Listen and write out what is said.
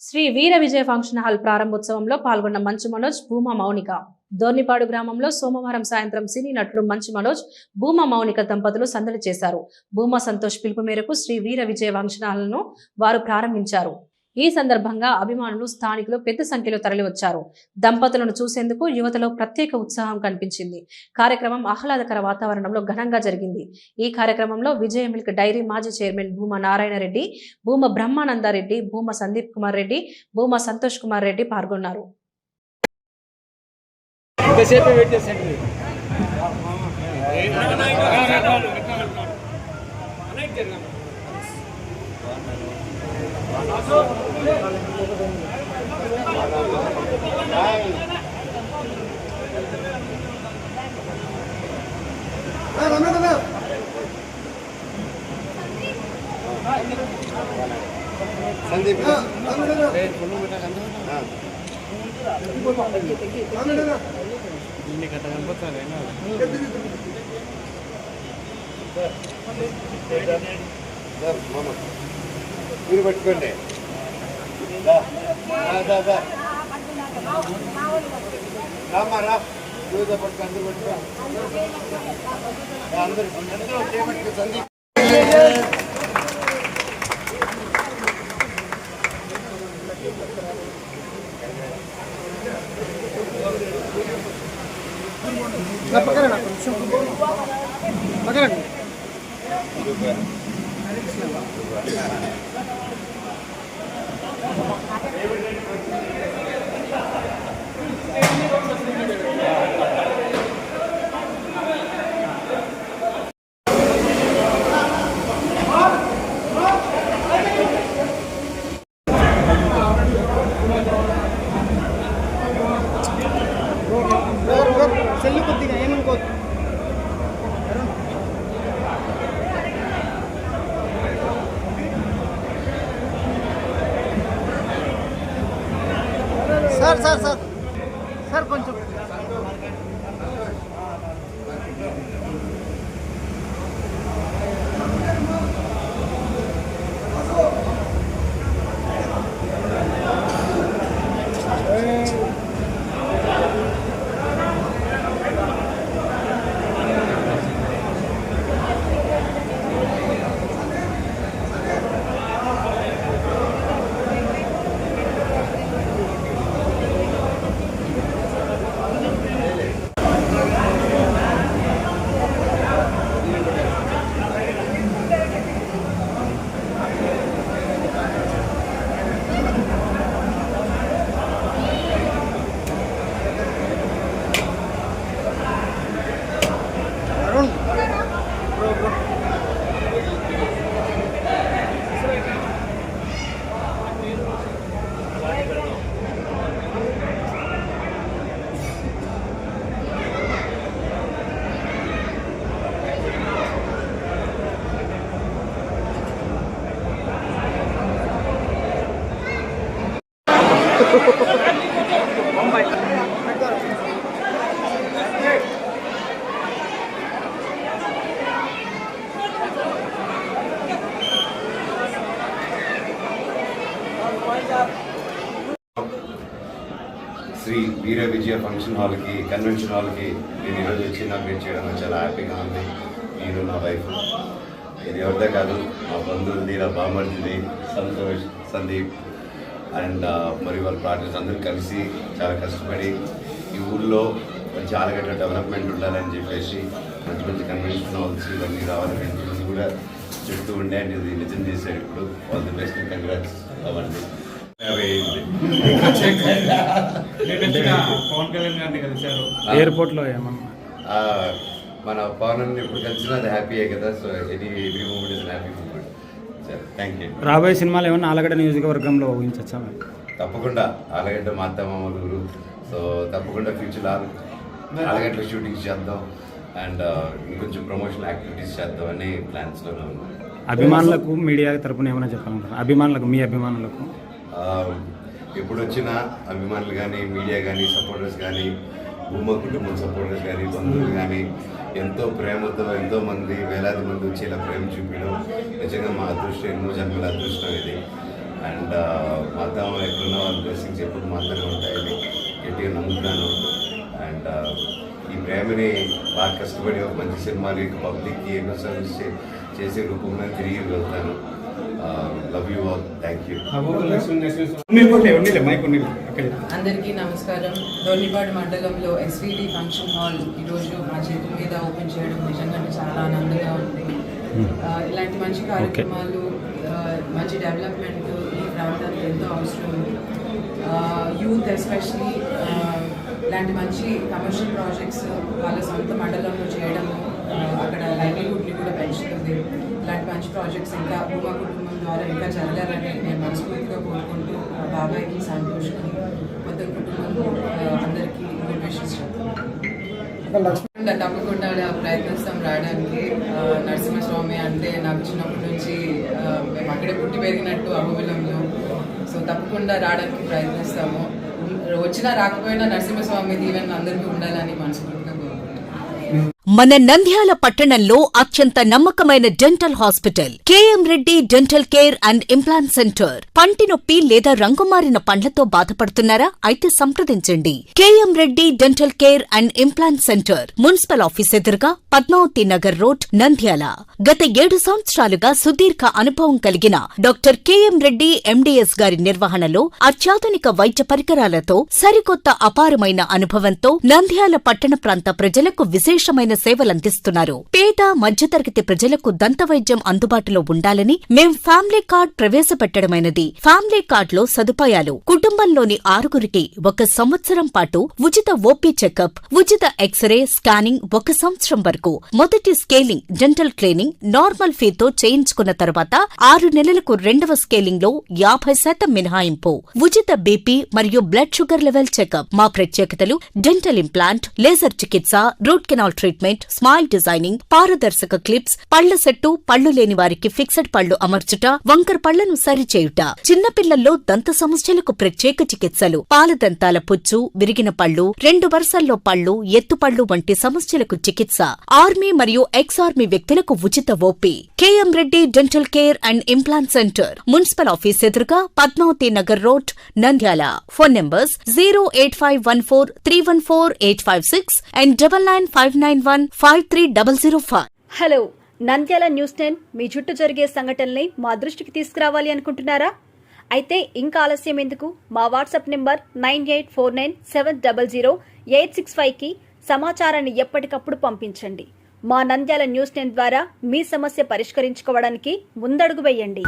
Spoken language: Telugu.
శ్రీ వీర విజయ ఫంక్షన్ హాల్ ప్రారంభోత్సవంలో పాల్గొన్న మంచు మనోజ్, భూమా మౌనిక. దోర్నిపాడు గ్రామంలో సోమవారం సాయంత్రం సినీ నటుడు మంచు మనోజ్, భూమా మౌనిక దంపతులు సందడి చేశారు. భూమా సంతోష్ పిలుపు మేరకు శ్రీ వీర విజయ ఫంక్షన్ హాల్ను వారు ప్రారంభించారు. ఈ సందర్భంగా అభిమానులు, స్థానికులు పెద్ద సంఖ్యలో తరలివచ్చారు. దంపతులను చూసేందుకు యువతలో ప్రత్యేక ఉత్సాహం కనిపించింది. కార్యక్రమం ఆహ్లాదకర వాతావరణంలో ఘనంగా జరిగింది. ఈ కార్యక్రమంలో విజయ మిల్క్ డైరీ మాజీ చైర్మన్ భూమా నారాయణ రెడ్డి, భూమా బ్రహ్మానందారెడ్డి, భూమా సందీప్ కుమార్ రెడ్డి, భూమా సంతోష్ కుమార్ రెడ్డి పాల్గొన్నారు. సందీప్ మీరు పట్టుకోండి. రామారా పట్టుకో, అందరూ పట్టుకో, అందరూ చేపట్టుకో. సందీప్ పక్కన పక్కన సెల్లు కొద్దిగా ఏమనుకోవద్దు. సార్ సార్ సార్ సార్ కొంచెం శ్రీ వీర విజయ ఫంక్షన్ హాల్కి, కన్వెన్షన్ హాల్కి నేను ఈరోజు వచ్చి ఇనాగ్రేట్ చేయడం చాలా హ్యాపీగా ఉంది. నేను, నా వైఫ్, ఇది ఎవరిదే కాదు, మా బంధువులది, నా బామర్దిది సంతోష్, సందీప్ అండ్ మరి వాళ్ళ పార్టీస్ అందరూ కలిసి చాలా కష్టపడి ఈ ఊళ్ళో మంచి ఆలగడ్డ డెవలప్మెంట్ ఉండాలని చెప్పేసి మంచి మంచి కన్వెన్షన్ హాల్స్ ఇవన్నీ రావాలని ఇంతకుముందు కూడా చెప్తూ ఉండే. అండ్ ఇది నిజం చేశారు. ఇప్పుడు ఆల్ ది బెస్ట్, కంగ్రాట్స్ అవ్వండి. ఎయిర్పోర్ట్ లో మన పవన్ ఎప్పుడు కలిసినా అది హ్యాపీయే కదా. So every moment is happy moment. సరే, థ్యాంక్ యూ. రాబోయే సినిమాలు ఏమన్నా ఆలగడ్డ నియోజకవర్గంలో ఊహించచ్చా? తప్పకుండా ఆలగడ్డ మా అత్తమామల ఊరు. సో తప్పకుండా ఫ్యూచర్లో ఆలగడ్డలో షూటింగ్స్ చేద్దాం అండ్ ఇంకొంచెం ప్రమోషనల్ యాక్టివిటీస్ చేద్దాం అని ప్లాన్స్లోనే ఉన్నాం. అభిమానులకు మీడియా తరపున ఏమైనా చెప్పాలంటారు? అభిమానులకు, మీ అభిమానులకు ఎప్పుడు వచ్చిన అభిమానులు కానీ, మీడియా కానీ, సపోర్టర్స్ కానీ, భూమా కుటుంబం సపోర్టర్స్ కానీ, బంధువులు కానీ ఎంతో ప్రేమతో ఎంతోమంది వేలాది మంది వచ్చి ఇలా ప్రేమ చూపించడం నిజంగా మా అదృష్టం, ఎన్నో జన్మల అదృష్టం ఇది. అండ్ మా అత్తమ్మ బ్లెస్సింగ్స్ ఎప్పుడు మాత్రమే ఉంటాయని గట్టిగా నమ్ముతున్నాను. అండ్ ఈ ప్రేమని బాగా కష్టపడి ఒక మంచి సినిమాని పబ్లిక్కి ఎన్నో సర్వీస్ చేసే రూపంలో తిరిగి వెళ్తాను. Love you all, thank you. అందరికీ నమస్కారం. దొర్నిపాడు మండలంలో ఎస్విడి ఫంక్షన్ హాల్ ఈరోజు మా చేతుల మీద ఓపెన్ చేయడం నిజంగా చాలా ఆనందంగా ఉంది. ఇలాంటి మంచి కార్యక్రమాలు, మంచి డెవలప్మెంట్ ఈ ప్రాంతానికి ఎంతో అవసరం. యూత్ ఎస్పెషలీ ఇలాంటి మంచి కమర్షియల్ ప్రాజెక్ట్స్ వాళ్ళ సొంత మండలంలో చేయడము అక్కడ లైవ్లీహుడ్ని కూడా పెంచుతుంది. ఇలాంటి మంచి ప్రాజెక్ట్స్ ఇంకా భూమా కుటుంబం ద్వారా ఇంకా జరగాలని నేను మనస్ఫూర్తిగా కోరుకుంటూ బాబాయ్కి, సంతోష్కి, మొత్తం కుటుంబంలో అందరికీ గుడ్ విషెస్ చెప్తాను. తప్పకుండా ప్రయత్నిస్తాం రావడానికి. నరసింహస్వామి అంటే నాకు చిన్నప్పటి నుంచి మేము అక్కడే పుట్టి పెరిగినట్టు అహోబిలంలో. సో తప్పకుండా రావడానికి ప్రయత్నిస్తాము. వచ్చినా రాకపోయినా నరసింహస్వామి దీవెన అందరికీ ఉండాలని మనస్ఫూర్తిగా కోరుకుంటున్నాను. మన నంద్యాల పట్టణంలో అత్యంత నమ్మకమైన dental hospital KM Reddy dental care and implant centre. పంటి నొప్పి లేదా రంగుమారిన పండ్లతో బాధపడుతున్నారా? అయితే సంప్రదించండి. KM Reddy dental care and implant centre, municipal office ఎదురుగా, పద్మావతి నగర్ రోడ్, నంద్యాల. గత 7 సంవత్సరాలుగా సుదీర్ఘ అనుభవం కలిగిన డాక్టర్ కేఎం రెడ్డి ఎండీఎస్ గారి నిర్వహణలో అత్యాధునిక వైద్య పరికరాలతో సరికొత్త అపారమైన అనుభవంతో నంద్యాల పట్టణ ప్రాంత ప్రజలకు విశేషమైన సేవలందిస్తున్నారు. పేద మధ్యతరగతి ప్రజలకు దంత వైద్యం అందుబాటులో ఉండాలని మేం ఫ్యామిలీ కార్డ్ ప్రవేశపెట్టడమైనది. ఫ్యామిలీ కార్డ్ లో సదుపాయాలు: కుటుంబంలోని 6గురికి 1 సంవత్సరం పాటు ఉచిత ఓపీ చెకప్, ఉచిత ఎక్స్రే స్కానింగ్ 1 సంవత్సరం వరకు, మొదటి స్కేలింగ్ డెంటల్ క్లీనింగ్ నార్మల్ ఫీతో చేయించుకున్న తర్వాత 6 నెలలకు 2వ స్కేలింగ్ లో 50% మినహాయింపు, ఉచిత బీపీ మరియు బ్లడ్ షుగర్ లెవెల్ చెకప్. మా ప్రత్యేకతలు: డెంటల్ ఇంప్లాంట్, లేజర్ చికిత్స, root canal treatment, smile designing, పారదర్శక క్లిప్స్, పళ్ల సెట్టు, పళ్లు లేని వారికి ఫిక్సెడ్ పళ్లు అమర్చుట, వంకర పళ్లను సరిచేయుట, చిన్నపిల్లల్లో దంత సమస్యలకు ప్రత్యేక చికిత్సలు, పాలదంతాల పుచ్చు, విరిగిన పళ్లు, 2 వరుసల్లో పళ్లు, ఎత్తుపళ్లు వంటి సమస్యలకు చికిత్స, ఆర్మీ మరియు ఎక్స్ ఆర్మీ వ్యక్తులకు ఉచిత OP. KM Reddy dental care and implant centre, municipal office ఎదురుగా, Padmavati Nagar road, Nandyal. Phone numbers 08514314856 and 9959153005. Hello, Nandyal news 10 మీ చుట్టూ జరిగే సంఘటనల్ని మా దృష్టికి తీసుకురావాలి అనుకుంటున్నారా? అయితే ఇంకా ఆలస్యం ఎందుకు? మా వాట్సాప్ నెంబర్ 9849700865కి సమాచారాన్ని ఎప్పటికప్పుడు పంపించండి. మా నంద్యాల న్యూస్ 10 ద్వారా మీ సమస్య పరిష్కరించుకోవడానికి ముందడుగు వేయండి.